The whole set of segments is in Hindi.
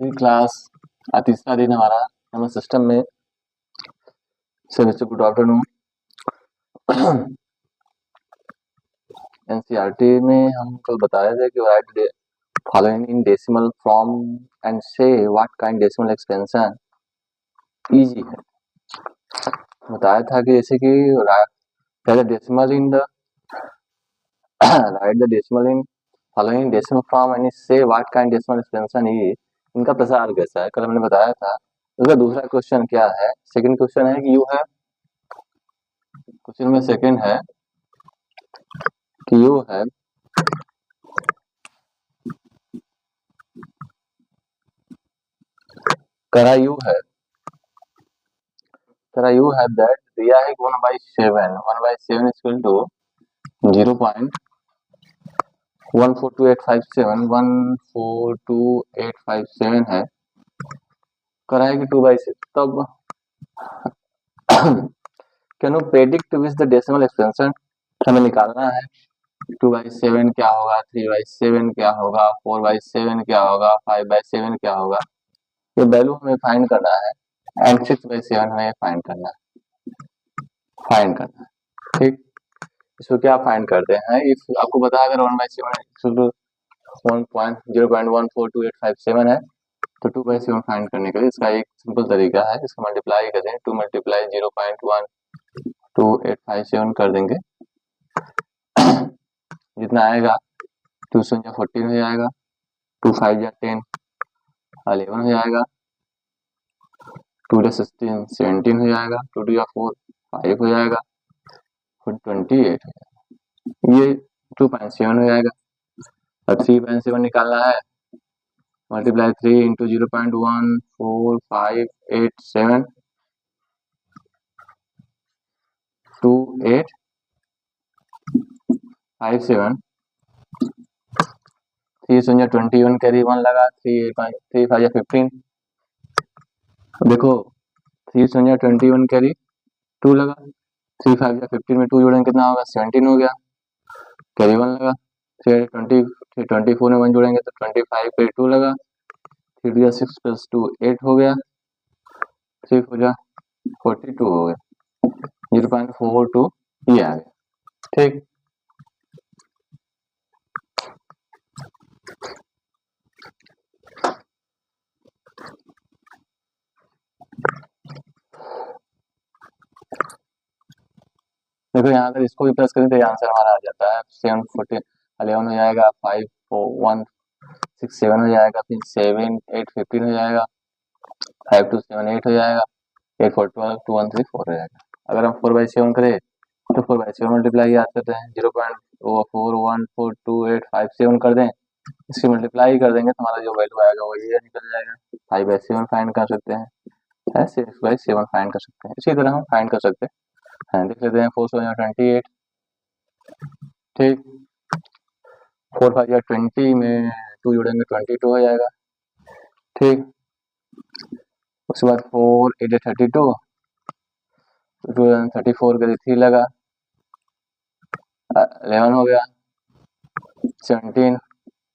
10वीं क्लास तीसरा दिन हमारा नंबर सिस्टम में। Good afternoon. एनसीईआरटी में हम कल बताया था कि right following in decimal form and say what kind decimal expansion easy है। बताया था कि जैसे कि right the decimal in the right the decimal in following decimal form and say what kind decimal expansion is. इनका प्रसार कैसा है कल हमने बताया था। उसका दूसरा क्वेश्चन क्या है, सेकंड क्वेश्चन है कि यू है, क्वेश्चन में सेकंड है कि यू है करा यू है दैट दिया है 1/7 1/7 इक्वल टू 0.142857 है। करा है कि 2/6 तब can you predict which the decimal expansion. हमें निकालना है 2/7 क्या होगा, 3/7 क्या होगा, 4/7 क्या होगा, 5/7 क्या होगा। ये वैल्यू हमें फाइंड करना है एंड 6/7 हमें फाइंड करना है। ठीक, इसको क्या फाइंड करते हैं। इफ आपको पता है अगर 1/7 0.142857 है तो 2/7 फाइंड करने के लिए इसका एक सिंपल तरीका है, इसको मल्टीप्लाई करें। 2 मल्टीप्लाई 0.12857 कर देंगे, जितना आएगा 2 से 14 हो जाएगा, 2 5 या 10 11 हो जाएगा, 2 16 17 हो जाएगा, 2 2 4 5 हो जाएगा, 28 हो जाएगा। ये 2.7 हो जाएगा और 3.7 निकालना है। मल्टीप्लाई 3 इंटू 0.14587 2857 3 शून्य 21 कैरी 1 लगा, 3 5 या 15। देखो 3 शून्य 21 कैरी 2 लगा, 3 5 या 15 में 2 जोड़ेंगे कितना होगा 17 हो गया, कैरी 1 लगा, 24 में 1 जोड़ेंगे तो 25 कैरी 2 लगा, 3 या 6 + 2 8 हो गया, 3 4 जा 42 हो गया, 0.42 ये आ गया। ठीक, देखो यहाँ अगर इसको भी प्लस करें तो ये आंसर हमारा आ जाता है 7 14 11 हो जाएगा, 5 4 1 6 7 हो जाएगा, फिर 7 8 15 हो जाएगा, 5 2 7 8 हो जाएगा, 8 4 12 2 1 3 4 हो जाएगा। अगर हम 4/7 करें तो 4/7 मल्टीप्लाई याद करते हैं, 0.414285 कर दें, इसकी मल्टीप्लाई कर देंगे तो हमारा जो वैल्यू आएगा वो ये निकल जाएगा। 5/7 फाइंड कर सकते हैं, 6/7 फाइंड कर सकते हैं, इसी तरह हम फाइंड कर सकते हैं। देख लेते हैं 4 7 28। ठीक, 4 5 या 20 में 2 जोड़ेंगे 22 हो जाएगा। ठीक, उसके बाद 4 8 32, 34 का 3 लगा, 11 हो गया, 17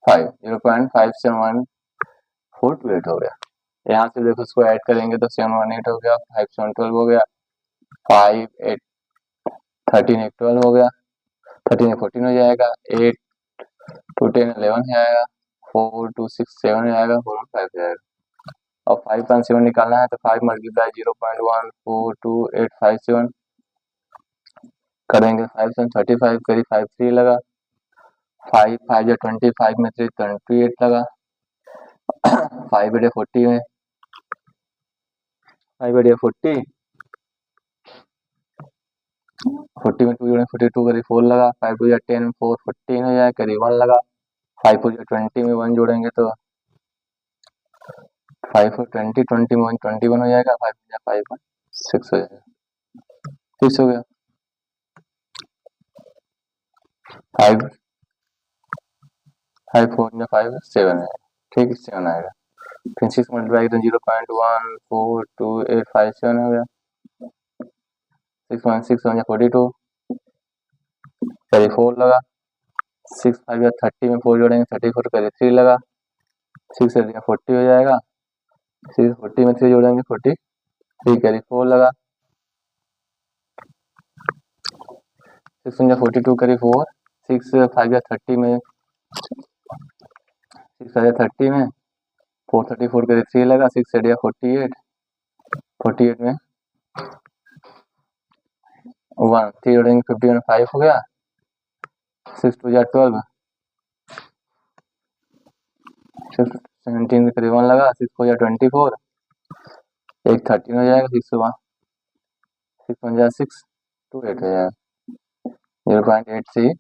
5 0.571428 हो गया। यहाँ से देखो इसको ऐड करेंगे तो 718 हो गया, 5 7 12 हो गया, 5 8 13 1 12 हो गया, 13 14 हो जाएगा, 8 2 10 11 हो जाएगा, 4 2 6 7 हो जाएगा, 4 1 5 हो जाएगा। और 5.7 निकालना है तो 5 मल्टीप्लाई 0.142857 करेंगे, 5 7 35 करीब 5 3 लगा, 5 5 या 25 में 3 28 लगा, 5 बटे 40 में 5 बटे 40 में 2 जोड़े 42 करीब 4 लगा, 5 2 या 10 4 14 हो जाए, करीब 1 लगा, 5 4 या 20 में 1 जोड़ेंगे तो 5 4 20 20 में 1 21 हो जाएगा, 5 या 5 1 6 हो जाएगा, 6 हो गया। 5 5 4 या 5 7 है, ठीक, 7 आएगा। फिर 6 मल्टीप्लाई तो 0.142857 हो गया, 6 1 6 1 42 करीब 4 लगा, 6 5 या 30 में 4 जोड़ेंगे 34 करीब 3 लगा, 6 से 40 हो जाएगा, सिक्स 40 में 3 जोड़ेंगे 43 कैरी 4 लगा। 6 42 कैरी 4 6 5 30 में 6 30 में 434 कैरी 3 लगा। 6 8 48 48 में 1 3 जोड़ेंगे 51 5 हो गया। 6 2 12 6 17 के करीब 1 लगा। 6 4 24 एक 13 हो जाएगा। 6 1 6 1 6 2 8 हो जाएगा। 0.83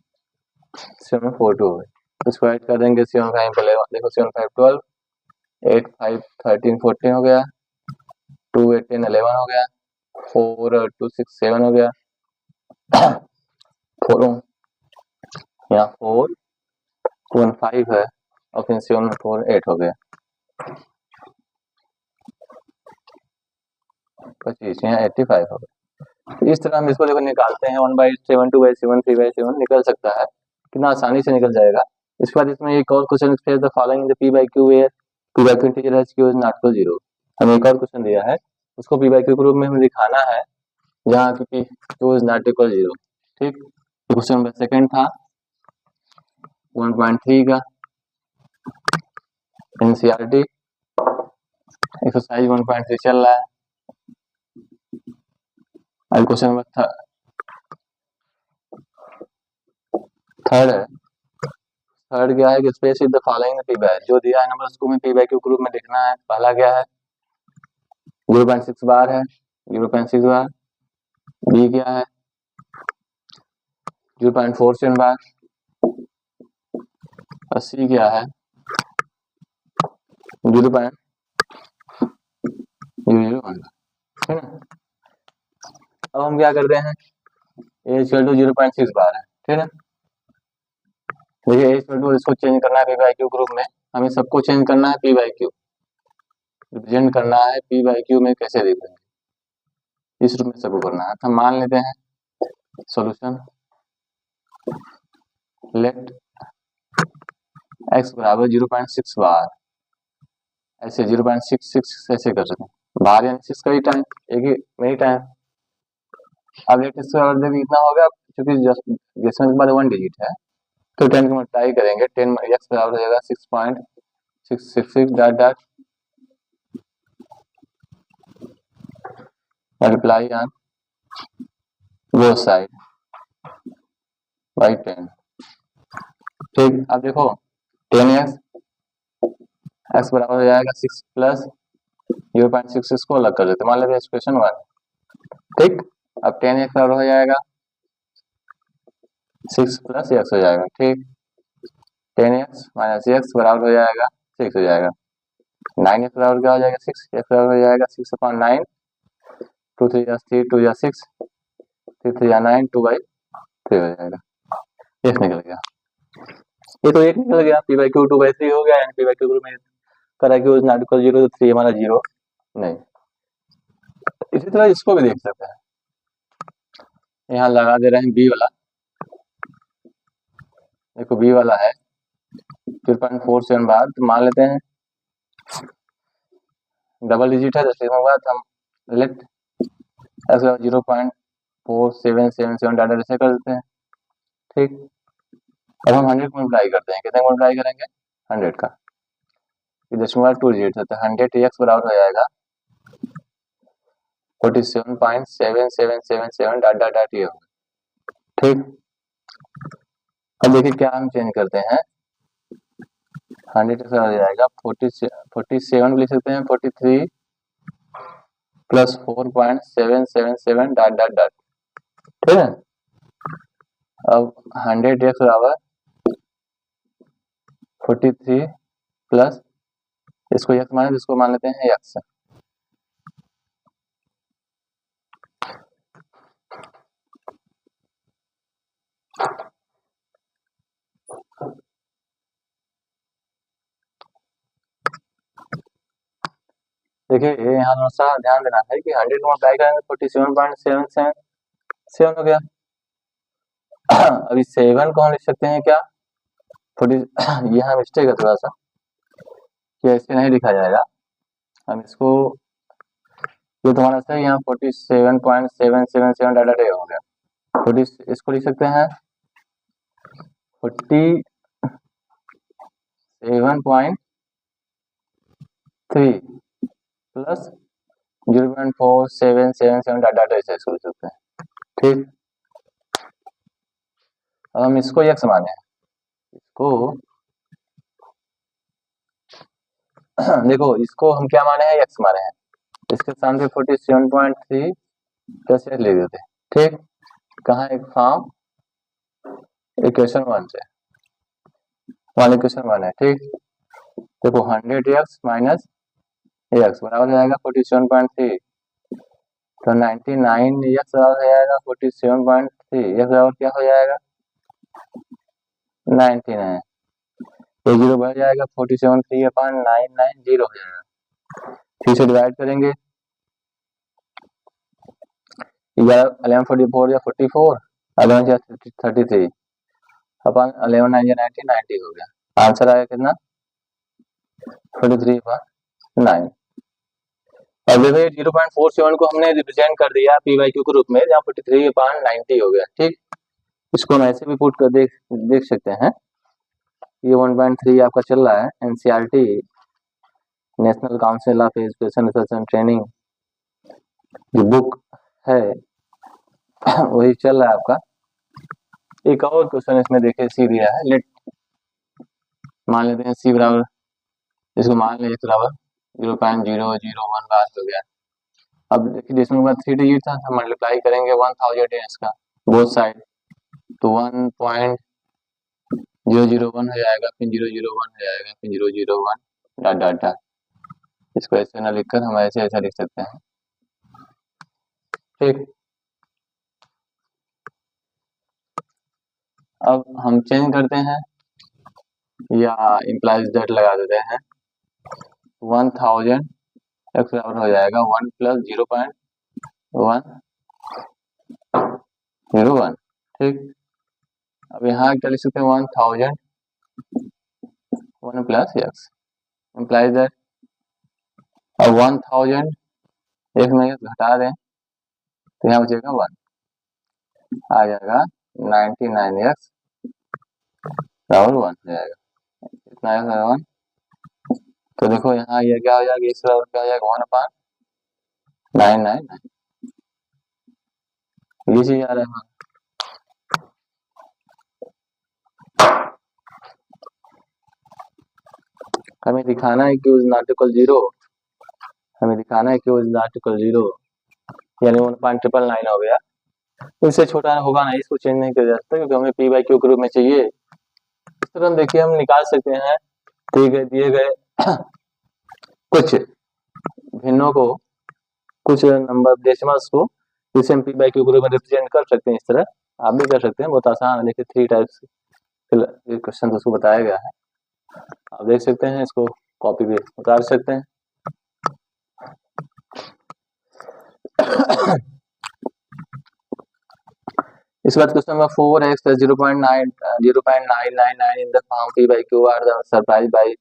742 हो गई। तो स्क्वायर कर देंगे 7 5 पहले देखो 7 5 12 8 5 13 14 हो गया। 2 8 10 11 हो गया। 4 2 6 7 हो गया। 4 यहाँ 4 1 5 है और फिर 7 4 8 हो गया। 25 यहाँ 85 हो गया। इस तरह हम इसको देखो निकालते हैं 1/7 2/7 3/7 निकल सकता है, कितना आसानी से निकल जाएगा। इसके बाद इसमें एक और question express the following the p/q where p/q integer है q इज नॉट इक्वल 0। हमें एक और क्वेश्चन दिया है, उसको p/q के रूप में हमें दिखाना है जहाँ की q इज नॉट इक्वल 0। ठीक, क्वेश्चन नंबर सेकंड था 1.3 का एनसीईआरटी एक्सरसाइज 1.3 चल रहा है। अब क्वेश्चन नंबर थर्ड है। थर्ड क्या है कि space is the following p by, जो दिया है नंबर उसको में पी बाय क्यू ग्रुप में लिखना है। पहला क्या है 0.6 बार है 0.6 बार। बी क्या है 0.47 बार। और सी क्या है 0.001 है ना। अब हम क्या करते हैं ए इक्वल टू 0.6 बार है, ठीक है। देखिए ए इक्वल टू इसको चेंज करना है पी बाय क्यू ग्रुप में, हमें सबको चेंज करना है पी बाय क्यू, रिप्रेजेंट करना है पी बाय क्यू में कैसे लिखेंगे इस रूप में सबको करना है। तो हम मान लेते हैं सॉल्यूशन लेट x बराबर 0.6 बार, ऐसे 0.66 ऐसे कर सकते हैं। बार यानी 6 का ही टाइम एक ही मेरी टाइम। अब लेट x बराबर जब इतना होगा क्योंकि डेसिमल के बाद 1 डिजिट है तो 10 को मल्टीप्लाई करेंगे 10 x बराबर हो जाएगा 6.666 dot dot multiply on both side by 10। ठीक, अब देखो 10x x बराबर हो जाएगा 6 प्लस 0.66 को अलग कर देते मान लेते एक्सप्रेशन 1। ठीक, अब 10x बराबर हो जाएगा 6 प्लस x हो जाएगा। ठीक, 10x माइनस x बराबर हो जाएगा 6 हो जाएगा। 9x बराबर क्या हो जाएगा 6 x बराबर हो जाएगा 6/9 2 3 3 2 6 3 3 9 2/3 हो जाएगा। एक निकल गया, ये तो एक निकल गया। p/q 2/3 हो गया यानी p/q ग्रुप में करा q इज नॉट इक्वल 0 तो 3 हमारा 0 नहीं। इसी तरह इसको भी देख सकते हैं, यहाँ लगा दे रहे हैं b वाला। देखो b वाला है 0.47 बार, तो मान लेते हैं डबल डिजिट है तो बाद हम लेट 0.4777 डाटा ऐसे कर देते हैं। ठीक, अब हम 100 मल्टीप्लाई करते हैं, कितने मल्टीप्लाई करेंगे 100 का, दशमलव 2 डिजिट है तो 100 x बराबर हो जाएगा 47.7777 डॉट डॉट डॉट ये होगा। ठीक, अब देखिए क्या हम चेंज करते हैं 100 हो जाएगा 47 लिख सकते हैं 43 प्लस 4.777 डॉट डॉट डॉट। ठीक है, अब 100 x बराबर 43 प्लस इसको x माने इसको मान लेते हैं x। देखिए ये यहाँ थोड़ा सा ध्यान देना है कि 100 को मल्टीप्लाई करेंगे 47.777 हो गया। अभी 7 को हम लिख सकते हैं क्या 40 यहाँ मिस्टेक है थोड़ा सा कि ऐसे नहीं लिखा जाएगा, हम इसको, ये तुम्हारा सही यहाँ 47.777 डाटा डे हो गया। 40, इसको लिख सकते हैं 47.3 प्लस 0.4777 डाटा डे से इसको लिख सकते हैं। ठीक, अब हम इसको यक्स माने हैं, इसको देखो इसको हम क्या माने हैं, यक्स माने हैं, इसके सामने 47.3 प्लस एक्स ले देते हैं। ठीक, कहाँ एक फॉर्म इक्वेशन 1 से, वन इक्वेशन 1 है। ठीक, देखो 100x माइनस एक्स बराबर हो जाएगा 47.3, तो 99 एक्स बराबर हो जाएगा 47.3, एक्स बराबर क्या हो जाएगा 99, तो जीरो बढ़ जाएगा 47.3/990 हो जाएगा। 3 से डिवाइड करेंगे, 11 44 या 44, 11 33 अपन 11 9 90 90 हो गया। आंसर आया कितना 43/9। अब देखो 0.47 को हमने रिप्रेजेंट कर दिया पी बाई क्यू के रूप में, जहाँ 43/90 हो गया। ठीक, इसको हम ऐसे भी पुट कर देख सकते हैं। ये 1.3 आपका चल रहा है NCERT national council of education research and training, जो बुक है वही चल रहा है आपका। एक और क्वेश्चन इसमें देखिए, सी दिया है, लेट मान लेते हैं सी बराबर, इसको मान लें बराबर 0.001 बार हो गया। अब देखिए जिसमें बाद 3 डिजिट था, हम मल्टीप्लाई करेंगे 1000 इसका बोथ साइड, तो 1.001 हो जाएगा, फिर 001 हो जाएगा, फिर 001 डॉट डॉट डॉट। इसको ऐसे ना लिखकर हम ऐसे ऐसा लिख सकते हैं। ठीक, अब हम चेंज करते हैं या इम्प्लाइज दैट लगा देते हैं, 1000 एक्स बराबर हो जाएगा 1 प्लस 0.101। ठीक, अब यहाँ क्या लिख सकते हैं 1000 1 प्लस एक्स इम्प्लाइज दैट, अब 1000 एक में घटा दें तो यहाँ बचेगा 1, आ जाएगा 99x बराबर 1 हो जाएगा, इतना आएगा 1। तो देखो यहाँ ये क्या हो जाएगा, इस बराबर क्या हो जाएगा 1/999, ये चीज आ रहा है। हमें दिखाना है कि उस नॉट इक्वल 0, हमें दिखाना है कि उस नॉट इक्वल 0, यानी 1.999 हो गया। इससे छोटा होगा नहीं, इसको चेंज नहीं किया जा सकता क्योंकि हमें पी बाई क्यू के रूप में चाहिए। इस तरह हम देखिए हम निकाल सकते हैं, दिए गए कुछ भिन्नों को, कुछ नंबर डेसिमल्स को, जिसे हम पी बाई क्यू के रूप में रिप्रेजेंट कर सकते हैं। इस तरह आप भी कर सकते हैं, बहुत आसान है। देखिए 3 टाइप्स क्वेश्चन उसको बताया गया है, आप देख सकते हैं, इसको कॉपी भी उतार सकते हैं। इसके बाद question number 4x plus 0.999 in the form p by q are the surprised by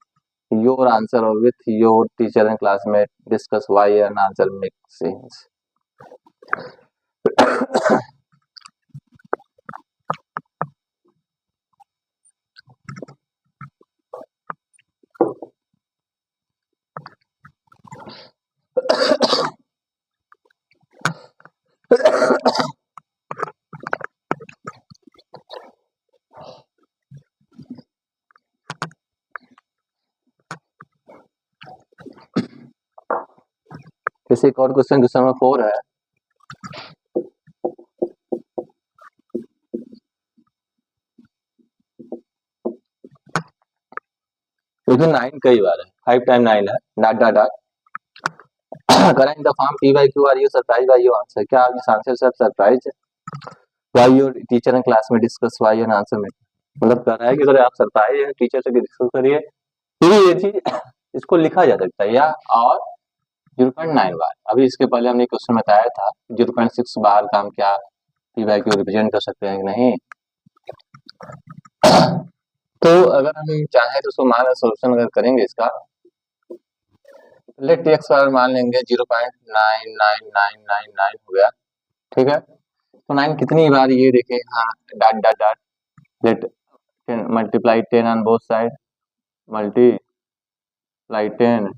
your answer or with your teacher and classmate discuss why an answer makes sense. जैसे एक और क्वेश्चन नंबर 4 है, देखिए 9 कई बार है, 5 टाइम 9 है, dot dot dot current the form p by q, are you surprise by your answer, क्या आप इस आंसर से सरप्राइज है? Why your teacher and class में डिस्कस व्हाई एन आंसर में, मतलब कर रहा है कि अगर आप सरप्राइज है टीचर से डिस्कस करिए, फिर ये चीज इसको लिखा जा सकता है, या और 0.9 बार। अभी इसके पहले हमने क्वेश्चन बताया था 0.6 बार का हम क्या पी बाई क्यू रिप्रेजेंट कर सकते हैं कि नहीं। तो अगर हम चाहें तो उसको मान सोल्यूशन अगर करेंगे इसका, लेट एक्स बार मान लेंगे 0.99999 हो गया, ठीक है। तो 9 कितनी बार, ये देखिए, हाँ, dot dot dot, let 10 multiply 10 on both side, multiply 10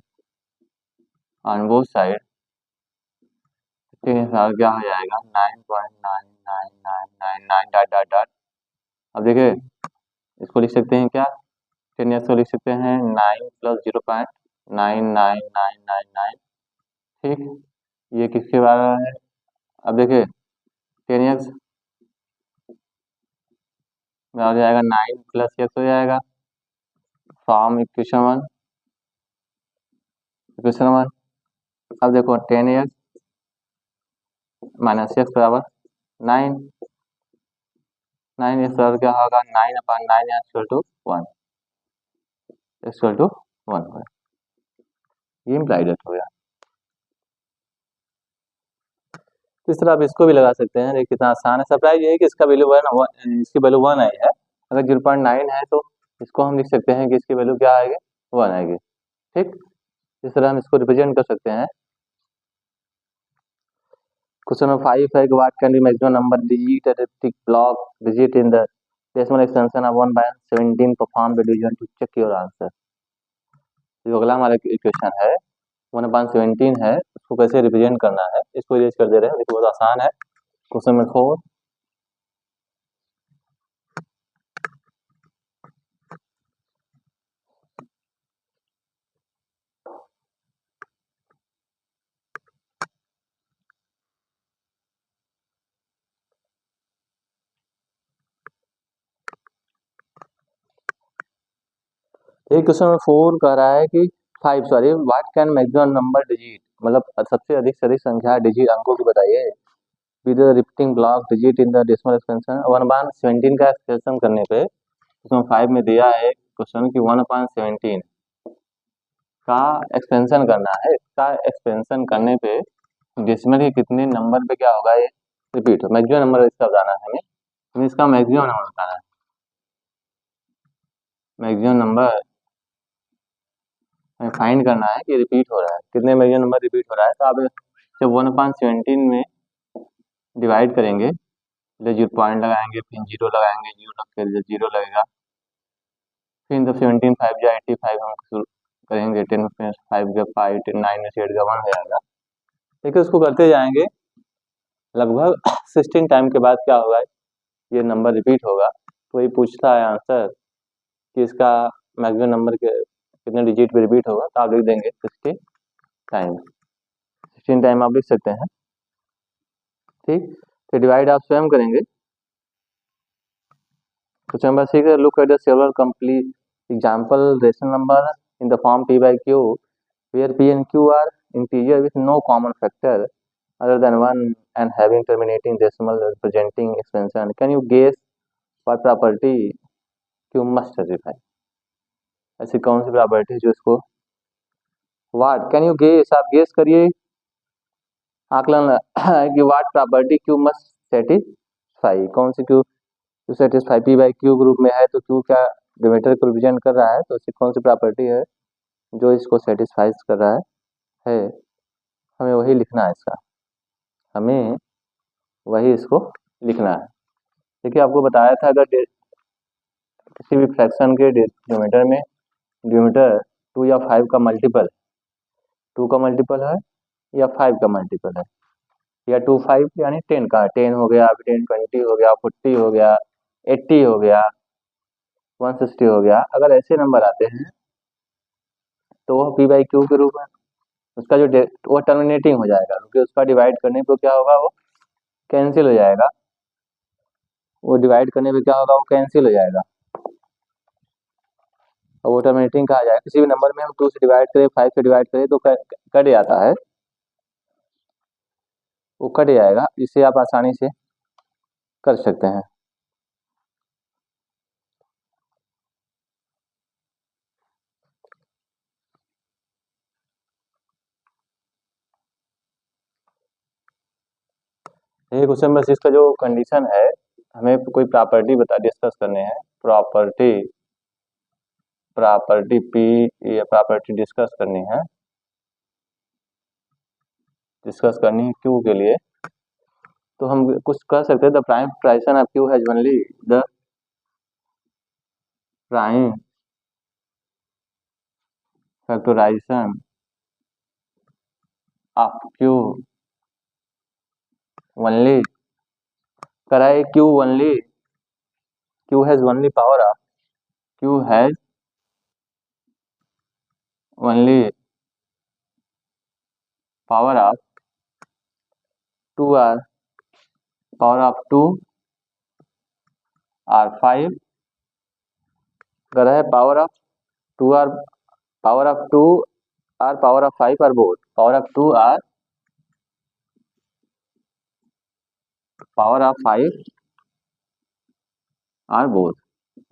on both side, इसके हिसाब क्या हो जाएगा, 9.99999 डॉट डॉट डॉट। अब देखिए, इसको लिख सकते हैं क्या, 10 को लिख सकते हैं 9 प्लस 0.99999, ठीक। ये किसके बराबर है, अब देखिए 10 में हो जाएगा 9 प्लस एक्स हो जाएगा, फ्रॉम इक्वेशन 1। अब देखो 10 माइनस एक्स बराबर 9, 9 एक्स बराबर क्या होगा, 9/9 इक्वल टू 1, इक्वल टू 1, ये इम्प्लाइड हो गया। इस तरह आप इसको भी लगा सकते हैं, देखिए कितना आसान है। सरप्राइज ये है कि इसका वैल्यू 1, इसकी वैल्यू 1 आई है। अगर 0.9 है तो इसको हम लिख सकते हैं कि इसकी वैल्यू क्या आएगी, 1 आएगी, ठीक। इस तरह हम इसको रिप्रेजेंट कर सकते हैं। क्वेश्चन नंबर 5 है कि what can be maximum number digit arithmetic block digit in the decimal extension of 1/17 perform the division to check your answer. जो अगला हमारा इक्वेशन है 1/17 है, उसको कैसे रिप्रेजेंट करना है, इसको इरेज कर दे रहे हैं, देखिए बहुत आसान है। क्वेश्चन नंबर 4, ये क्वेश्चन नंबर 4 कह रहा है कि 5 sorry what can maximum number digit, मतलब सबसे अधिक से अधिक संख्या डिजिट अंकों की बताइए with repeating block digit in the decimal expansion 1/17 का एक्सपेंशन करने पे। उसमें 5 में दिया है क्वेश्चन कि 1/17 का एक्सपेंशन करना है, इसका एक्सपेंशन करने पे डेसिमल के कितने नंबर पे क्या होगा, ये रिपीट हो, मैक्सिमम नंबर इसका बताना है हमें इसका मैक्सिमम नंबर बताना है, मैक्सिमम नंबर हमें फाइंड करना है कि रिपीट हो रहा है, कितने मैक्सिमम नंबर रिपीट हो रहा है। तो आप जब 1/17 में डिवाइड करेंगे, पहले 0 पॉइंट लगाएंगे, फिर 0 लगाएंगे, 0 लग के 0 लगेगा, फिर जब 17 5 या 85 हम शुरू करेंगे, 10 में 5 का 5, 10 9 में से 8 का 1 हो जाएगा। देखिए उसको करते जाएंगे, लगभग 16 टाइम के बाद क्या होगा, ये नंबर रिपीट होगा। तो ये पूछता है आंसर कि इसका मैक्सिमम नंबर के कितने डिजिट पे रिपीट होगा, तो आप लिख देंगे 16 टाइम, 16 टाइम आप लिख सकते हैं, ठीक। तो डिवाइड आप स्वयं करेंगे। Question number 6, look at the several complete example rational number in the form p by q where p and q are integer with no common factor other than 1 and having terminating decimal representing expansion. Can you guess what property q must satisfy? ऐसी कौन सी प्रॉपर्टी जो इसको, व्हाट कैन यू गेस, आप गेस करिए, आकलन है कि what property q must satisfy, कौन सी q to satisfy p by q group में है, तो क्यू क्या डिमेटर को रिप्रेजेंट कर रहा है, तो इसकी कौन सी प्रॉपर्टी है जो इसको सेटिस्फाइज कर रहा है। हमें वही लिखना है इसका, हमें वही इसको लिखना है। देखिए आपको बताया था अगर किसी भी फ्रैक्शन के डिनोमिनेटर में डिनोमिनेटर 2 या 5 का मल्टीपल, 2 का मल्टीपल है या 5 का मल्टीपल है, या 2 5 यानी 10 का, 10 हो गया, 10 20 हो गया, 40 हो गया, 80 हो गया, 160 हो गया, अगर ऐसे नंबर आते हैं तो वह पी बाई क्यू के रूप में उसका जो वो टर्मिनेटिंग हो जाएगा, क्योंकि उसका डिवाइड करने पे क्या होगा, वो कैंसिल हो जाएगा, वो डिवाइड करने पे क्या होगा, वो कैंसिल हो जाएगा, और वो टर्मिनेटिंग कहा जाएगा। किसी भी नंबर में हम 2 से डिवाइड करें, 5 से डिवाइड करें तो कट जाता है, वो कट जाएगा, जिससे आप आसानी से कर सकते हैं। ये क्वेश्चन नंबर 6 का जो कंडीशन है, हमें कोई प्रॉपर्टी डिस्कस करने हैं, प्रॉपर्टी प्रॉपर्टी पी या प्रॉपर्टी डिस्कस करनी है। डिस्कस करनी है क्यू के लिए, तो हम कुछ कर सकते हैं। The prime fraction of Q has only the prime factorisation of Q only, कराए Q only, Q has only power of, Q has only power of 2r, power of 2 r 5, करा है power of 2r, power of 2 r, power of 5 or both, power of 2 r, power of 5 or both,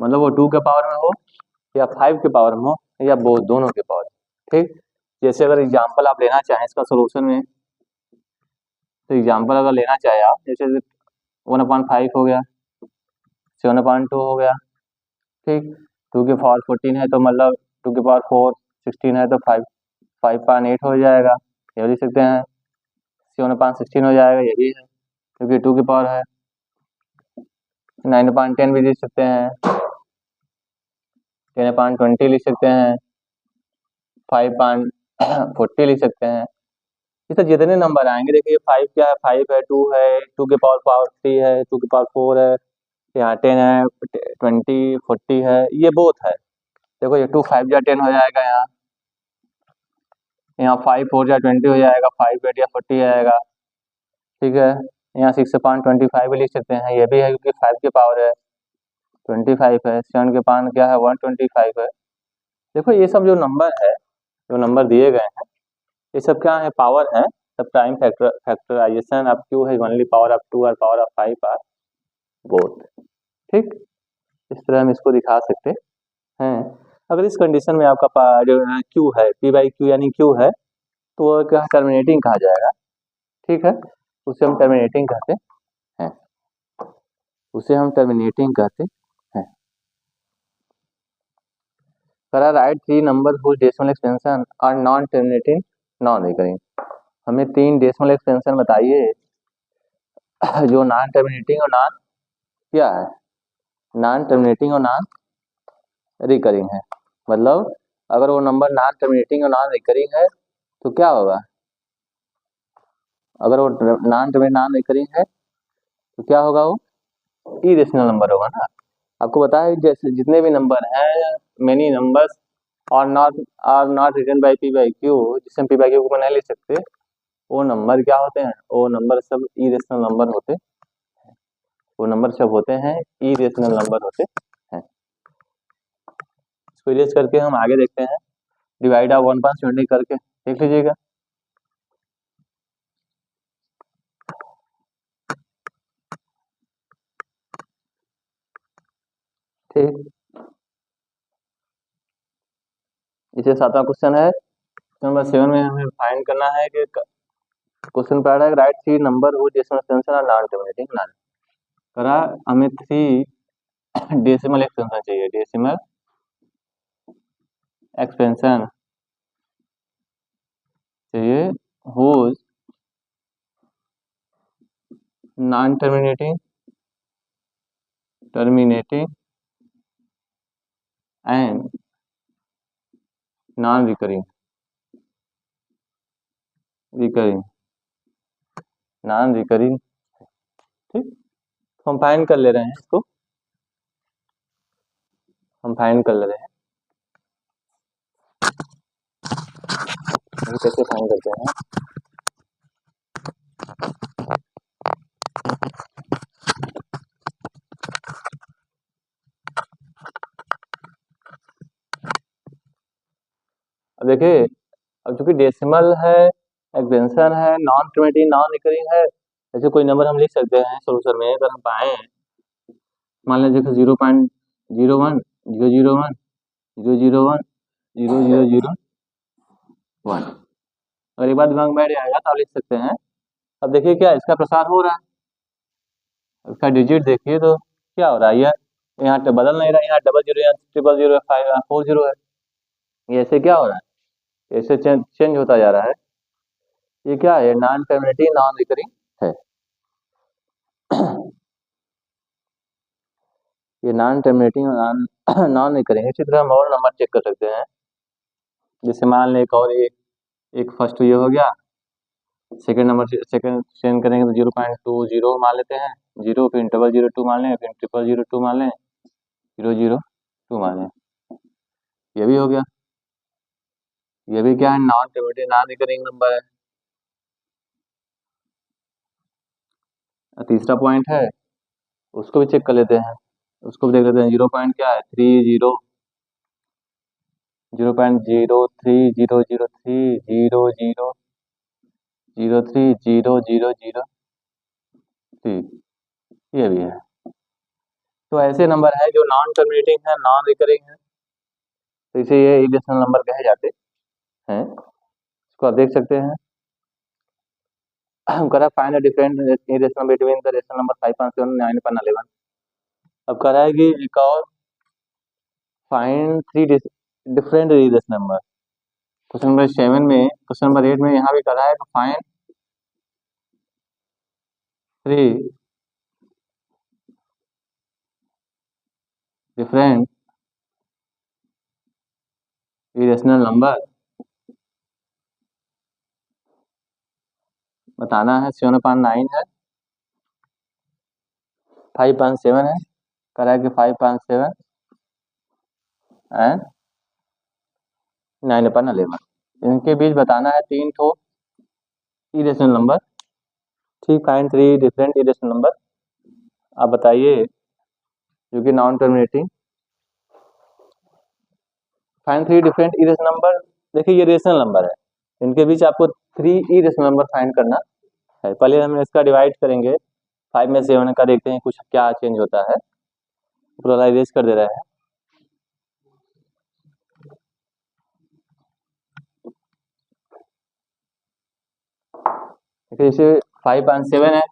मतलब वो 2 के पावर में हो या 5 के पावर में हो या बोथ, दोनों के पावर। ठीक, जैसे अगर एग्जांपल आप लेना चाहें इसका सोल्यूशन में, तो एग्जांपल अगर लेना चाहे आप, जैसे 1/5 हो गया, 7/2 हो गया, ठीक, 2 के पावर 14 है तो मतलब 2 के पावर 4 16 है तो 5/8 हो जाएगा, ये लिख सकते हैं। 7/16 हो जाएगा, ये भी है क्योंकि 2 की पावर है। 9/10 भी लिख सकते हैं, 10/20 लिख सकते हैं, 5/40 लिख सकते हैं। इसे जितने नंबर आएंगे, देखिए 5 क्या है, 5 है, 2 है, 2 के पावर 3 है, 2 के पावर 4 है, यहाँ 10 है, 20 40 है, ये बोथ है। देखो ये 2 5 या 10 हो जाएगा, यहाँ 5 4 या 20 हो जाएगा, 5 8 या 40 आएगा, ठीक है। यहाँ 6/25 भी लिख सकते हैं, ये भी है क्योंकि 5 के पावर है 25 है, 7 के पावर क्या है 125 है। देखो ये सब जो नंबर है, जो नंबर दिए गए हैं, ये सब क्या है, पावर है। सब प्राइम फैक्टराइजेशन ऑफ क्यू है ओनली पावर ऑफ 2 और पावर ऑफ 5 आर बोथ। ठीक, इस तरह हम इसको दिखा सकते हैं। अगर इस कंडीशन में आपका जो क्यू है, पी बाई क्यू यानी क्यू है, तो वो क्या टर्मिनेटिंग कहा जाएगा, ठीक है, उसे हम टर्मिनेटिंग कहते हैं, उसे हम टर्मिनेटिंग कहते हैं। Write 3 number whose decimal expansion are non terminating non recurring. हमें 3 डेसिमल एक्सपेंशन बताइए जो नॉन टर्मिनेटिंग और नॉन क्या है, नॉन टर्मिनेटिंग और नॉन रिकरिंग है। मतलब अगर वो नंबर नॉन टर्मिनेटिंग और नॉन रिकरिंग है तो क्या होगा, अगर वो नॉन टर्मिनेटिंग नॉन रिकरिंग है तो क्या होगा, वो इरेशनल नंबर होगा ना। आपको पता है जैसे जितने भी नंबर हैं, many numbers are not written by p by q, जिसे हम पी बाई क्यू को नहीं लिख सकते, वो नंबर क्या होते हैं, वो नंबर सब इरेशनल नंबर होते हैं, वो नंबर सब होते हैं इरेशनल नंबर होते हैं। इसको इरेज करके हम आगे देखते हैं, डिवाइड ऑफ 1/20 करके देख लीजिएगा। ठीक, इसे 7वां क्वेश्चन है, नंबर 7 में हमें फाइंड करना है कि क्वेश्चन पढ़ रहा है write 3 number whose decimal expansion are non terminating non, करा हमें 3 डेसिमल एक्सपेंशन चाहिए, डेसिमल एक्सपेंशन चाहिए whose non terminating and non recurring non recurring. ठीक, तो हम फाइंड कर ले रहे हैं, इसको हम फाइंड कर ले रहे हैं, कैसे फाइंड करते हैं। अब देखिए, अब चूंकि डेसिमल है, एक्सपेंशन है, नॉन टर्मिनेटिंग नॉन रिकरिंग है, ऐसे कोई नंबर हम लिख सकते हैं सोल्यूशन में। अगर हम पाए, मान लीजिए 0.01 001 001 001, अगर एक बार दिमाग में बैठ जाएगा तो आप लिख सकते हैं। अब देखिए क्या इसका प्रसार हो रहा है, इसका डिजिट देखिए तो क्या हो रहा है, यहाँ बदल नहीं रहा है, यहाँ 00 या 000 5 40 है, ये ऐसे क्या हो रहा है, ऐसे चेंज होता जा रहा है। ये क्या है, नॉन टर्मिनेटिंग नॉन रिकरिंग है। ये non terminating non non recurring. इसी तरह हम और नंबर चेक कर सकते हैं। जैसे मान लें एक और एक फर्स्ट ये हो गया, सेकंड नंबर सेकंड चेंज करेंगे तो 0.20 मान लेते हैं, जीरो, फिर 002 मान लें, फिर 0002 मान लें, 002 मान लें। ये भी हो गया। ये भी क्या है, non terminating non recurring number है। तीसरा पॉइंट है, उसको भी चेक कर लेते हैं। उसको भी देख लेते हैं। 0 पॉइंट क्या है, 30, 0.03, ये भी है। तो ऐसे नंबर है जो नॉन टर्मिनेटिंग है, नॉन रिकरिंग है, तो इसे ये इरेशनल नंबर कहे जाते हैं। इसको आप देख सकते हैं। करा find the different irrational between the rational number 5.7 9.11। अब कह रहा है कि एक और find 3 different irrational number. Question number 7 में, क्वेश्चन नंबर 8 में यहाँ भी कह रहा है कि फाइंड 3 डिफरेंट इरेशनल नंबर। बताना है। 7.9 है, 5.7 है, कह रहा है कि 5.7 एंड 9.11, इनके बीच बताना है 3 ठो इरेशनल नंबर। ठीक, फाइंड 3 डिफरेंट इरेशनल नंबर। आप बताइए, जो कि non terminating. Find 3 different irrational number. देखिए ये रेशनल नंबर है, इनके बीच आपको 3 इरेशनल नंबर फाइंड करना है। पहले हम इसका डिवाइड करेंगे, 5 में 7 का देखते हैं कुछ क्या चेंज होता है। पूरा इरेज कर दे रहा है। देखिए इसे 5.7 है,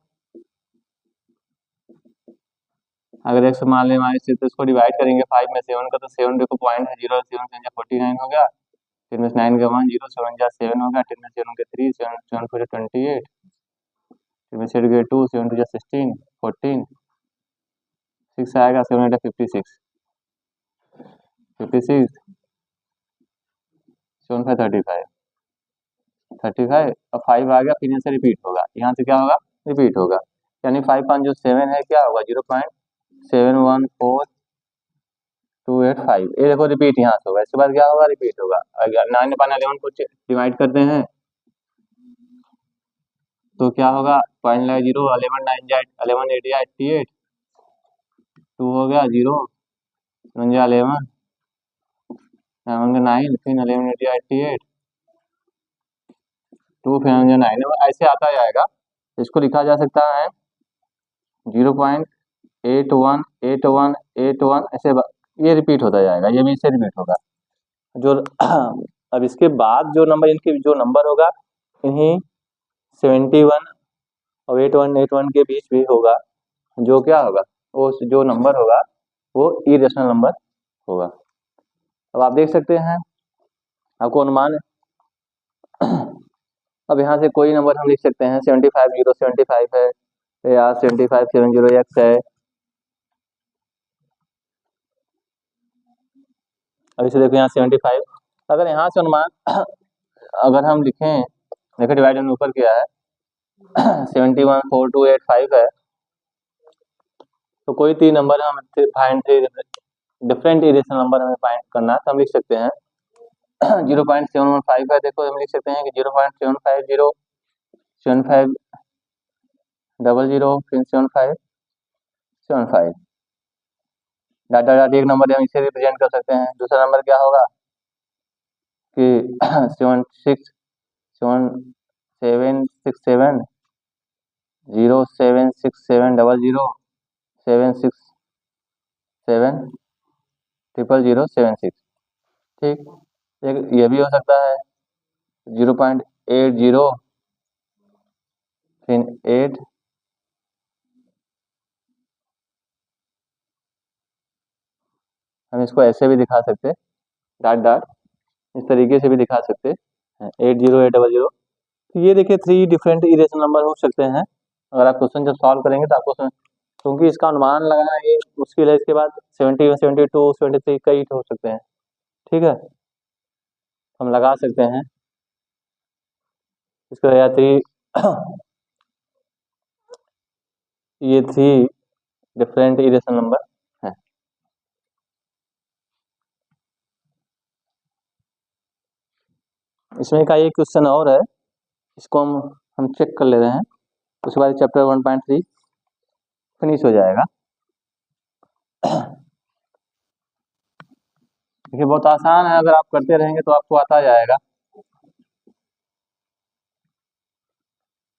अगर x मान लें हमारे से, तो इसको डिवाइड करेंगे 5 में 7 का, तो 7 देखो पॉइंट है, 0 7 7 49 हो गया, 10 में 9 का 1, 0 7 जा 7 हो गया, 10 में 7 के 3, 7 7 4 28, 10 में 7 के 2, 7 2 जा 16 14, 6 आएगा, 7 8 56, 56, 7 5 35, 35 और 5 आ गया, फिर यहाँ से रिपीट होगा, यहाँ से क्या होगा, रिपीट होगा। यानी 5 5 जो 7 है क्या होगा, 0.714285। ये देखो रिपीट यहाँ से होगा, इसके बाद क्या होगा, रिपीट होगा। अगर 9/11 को डिवाइड करते हैं तो क्या होगा, पॉइंट लगा 0, 11 9 जा 11 8 जा 88, 2 हो गया 0, 1 जा 11, 7 का 9, फिर 11 8 जा 88, 2 फिर 1 जा 9, ऐसे आता जाएगा। इसको लिखा जा सकता है 0.818181, ऐसे ये रिपीट होता जाएगा, ये भी इससे रिपीट होगा। जो अब इसके बाद जो नंबर, इनके जो नंबर होगा, इन्हीं 71 और 8181 के बीच भी होगा, जो क्या होगा, वो जो नंबर होगा वो इरेशनल नंबर होगा। अब आप देख सकते हैं, आपको अनुमान है। अब यहाँ से कोई नंबर हम लिख सकते हैं, 75075 है, या 7570x है। अब इसे देखो यहाँ 75, अगर यहाँ से अनुमान अगर हम लिखें, देखो डिवाइड हमने ऊपर किया है, 714285 है, तो कोई 3 नंबर हम फाइंड 3 डिफरेंट इरेशनल नंबर हमें फाइंड करना है, तो हम लिख सकते हैं 0.715 है, देखो हम लिख सकते हैं कि 0.750 7500, फिर 7575, डाटा डाटा एक नंबर हम इसे रिप्रेजेंट कर सकते हैं। दूसरा नंबर क्या होगा कि 767 06770767076, ठीक। ये भी हो सकता है 0.80 फिर 8, हम इसको ऐसे भी दिखा सकते हैं, डॉट डॉट, इस तरीके से भी दिखा सकते हैं, 80800 तो ये देखिए 3 डिफरेंट इरेशनल नंबर हो सकते हैं। अगर आप क्वेश्चन जब सॉल्व करेंगे तो आपको क्योंकि इसका अनुमान लगाना ये मुश्किल है। इसके बाद 70, 72, 73 कई हो सकते हैं। ठीक है, हम लगा सकते हैं इसका या 3 ये 3 डिफरेंट इरेशनल नंबर है। इसमें का एक क्वेश्चन और है, इसको हम चेक कर ले रहे हैं, उसके बाद चैप्टर 1.3 फिनिश हो जाएगा। देखिए बहुत आसान है, अगर आप करते रहेंगे तो आपको आता जाएगा।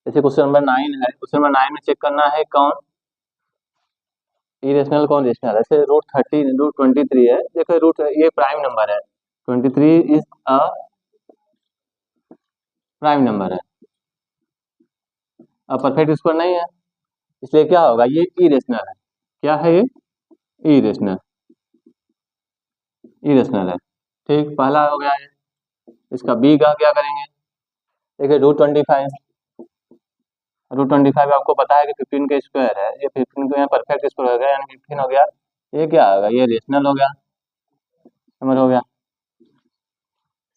जैसे क्वेश्चन नंबर 9 है, क्वेश्चन नंबर 9 में चेक करना है कौन इरेशनल कौन रेशनल है। जैसे √23 है, देखो ये प्राइम नंबर है, 23 इज अ प्राइम नंबर है, अब परफेक्ट स्क्वायर नहीं है, इसलिए क्या होगा, ये इरेशनल है। क्या है ये? इरेशनल, इरेशनल है। ठीक, पहला हो गया है। इसका बी का क्या करेंगे, देखिए √25 आपको पता है कि 15 का स्क्वायर है, ये 15 को यहाँ परफेक्ट स्क्वायर हो गया, यानी 15 हो गया। ये क्या होगा, ये रेशनल हो गया, समझ हो गया।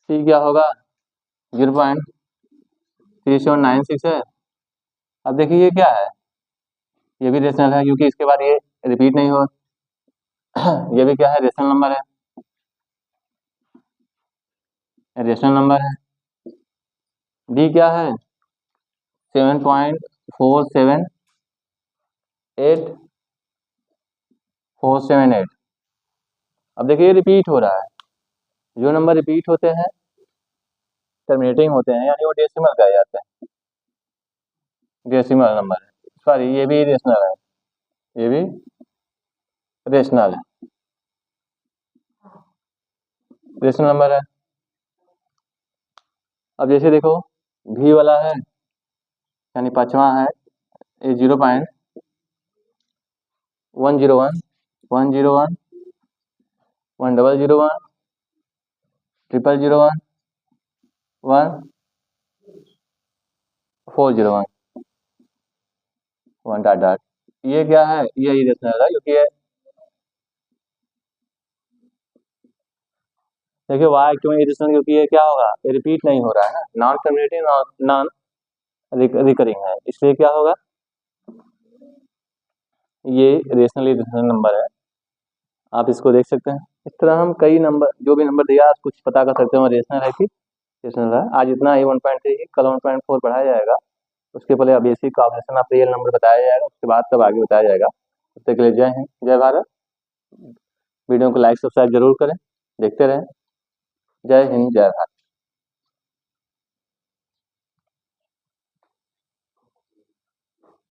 सी क्या होगा, 0.3796 है। अब देखिए ये क्या है, ये भी रेशनल है, क्योंकि इसके बाद ये रिपीट नहीं हो ये भी क्या है, रेशनल नंबर है, रेशनल नंबर है। डी क्या है, 7.478478। अब देखिए ये रिपीट हो रहा है, जो नंबर रिपीट होते हैं टर्मिनेटिंग होते हैं, यानी वो डेसिमल कहे जाते हैं, डेसिमल नंबर है। सॉरी, ये भी रेशनल है, ये भी रेशनल है, रेशनल नंबर है। अब जैसे देखो भी वाला है, यानी पांचवा है, ये 0.101 101 1001 0001 1401 1 डॉट डॉट। ये क्या है, ये इरेशनल है, क्योंकि ये देखिए वाई क्यों इरेशनल, क्योंकि ये क्या होगा, ये रिपीट नहीं हो रहा है ना, नॉन टर्मिनेटिंग और नॉन रिकरिंग है, इसलिए क्या होगा, ये रेशनल इरेशनल नंबर है। आप इसको देख सकते हैं। इस तरह हम कई नंबर, जो भी नंबर दिया कुछ पता कर सकते हैं रेशनल है कि रेशनल है। आज इतना ही 1.3, कल 1.4 पढ़ाया जाएगा। उसके पहले basic operation of real number बताया जाएगा, उसके बाद तब आगे बताया जाएगा। तब तक के लिए जय हिंद, जय भारत। वीडियो को लाइक सब्सक्राइब जरूर करें, देखते रहें। जय हिंद, जय भारत।